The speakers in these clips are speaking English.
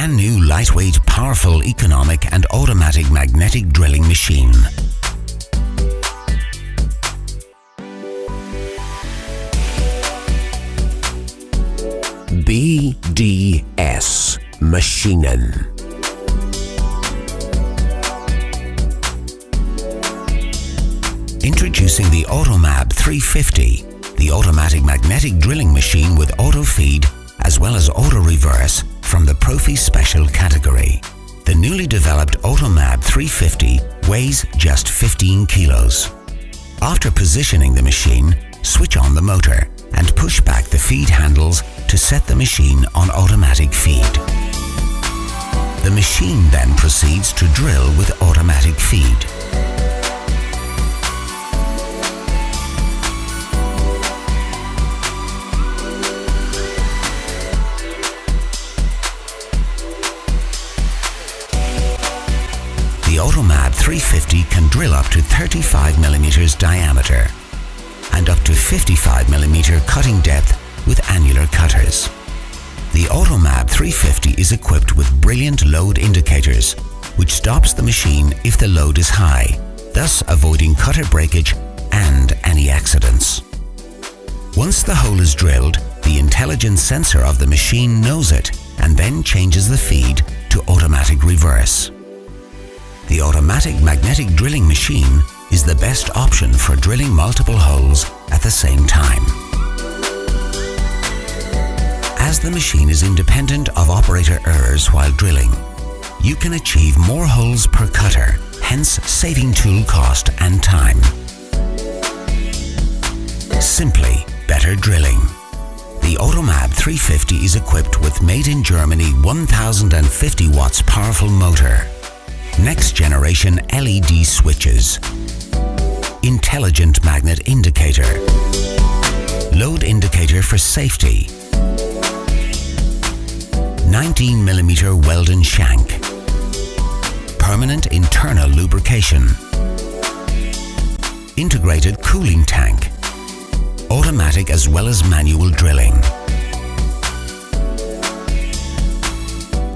brand new, lightweight, powerful, economic and automatic magnetic drilling machine. BDS Maschinen. Introducing the AutoMAB 350, the automatic magnetic drilling machine with auto feed as well as auto reverse from the Profi Special category. The newly developed AutoMAB 350 weighs just 15 kilos. After positioning the machine, switch on the motor and push back the feed handles to set the machine on automatic feed. The machine then proceeds to drill with automatic feed. The AutoMAB 350 can drill up to 35mm diameter and up to 55mm cutting depth with annular cutters. The AutoMAB 350 is equipped with brilliant load indicators, which stops the machine if the load is high, thus avoiding cutter breakage and any accidents. Once the hole is drilled, the intelligent sensor of the machine knows it and then changes the feed to automatic reverse. The automatic magnetic drilling machine is the best option for drilling multiple holes at the same time. As the machine is independent of operator errors while drilling, you can achieve more holes per cutter, hence saving tool cost and time. Simply better drilling. The AutoMAB 350 is equipped with made in Germany 1050 watts powerful motor, next generation LED switches, intelligent magnet indicator, load indicator for safety, 19mm Weldon shank, permanent internal lubrication, integrated cooling tank, automatic as well as manual drilling,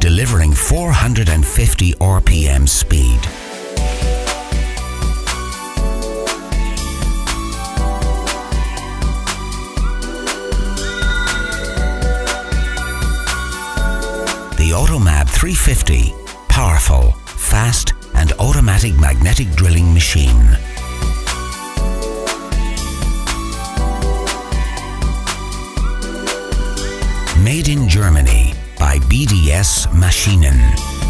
delivering 450 RPM speed. The AutoMAB 350, powerful, fast and automatic magnetic drilling machine. Made in Germany by BDS Maschinen.